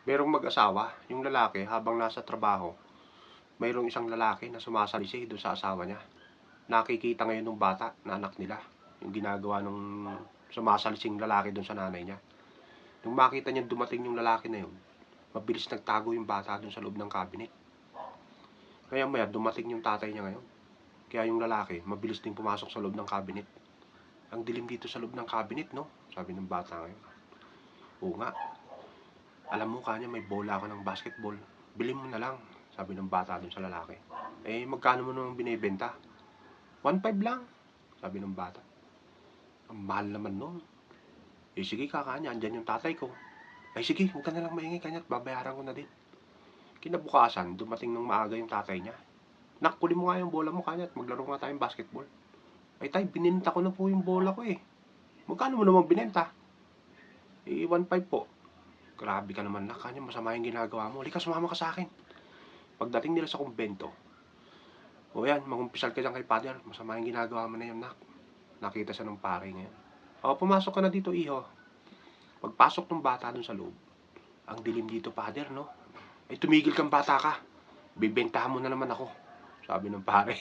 Merong mag-asawa, yung lalaki habang nasa trabaho, mayroong isang lalaki na sumasalisi doon sa asawa niya. Nakikita ngayon ng bata na anak nila, yung ginagawa ng sumasalising lalaki doon sa nanay niya. Nung makita niya dumating yung lalaki na yun, mabilis nagtago yung bata doon sa loob ng cabinet. Kaya maya dumating yung tatay niya ngayon. Kaya yung lalaki, mabilis din pumasok sa loob ng cabinet. Ang dilim dito sa loob ng cabinet, no? Sabi ng bata ngayon. Oo nga, alam mo kanya may bola ako ng basketball. Bilhin mo na lang, sabi ng bata dun sa lalaki. Eh, magkano mo naman binibenta? 1.5 lang, sabi ng bata. Ang mahal naman nun. Eh, sige kakanya, andyan yung tatay ko. Ay, sige, huwag ka na lang maingay kanya at babayaran ko na din. Kinabukasan, dumating ng maaga yung tatay niya. Nak, kunin mo nga yung bola mo kanya at maglaro nga tayong basketball. Ay, tay, bininta ko na po yung bola ko eh. Magkano mo naman binenta? Eh, 1.5 po. Grabe ka naman nak, kanya masama yung ginagawa mo. Halika, sumama ka sa akin. Pagdating nila sa kumbento, o yan, magumpisal ka dyan kay Father. Masama yung ginagawa mo na yun, nak. Nakita siya ng pare ngayon. O, pumasok ka na dito, iho. Pagpasok ng bata dun sa loob, ang dilim dito, Father, no? Ay, tumigil kang bata ka. Bibentahan mo na naman ako. Sabi ng pare.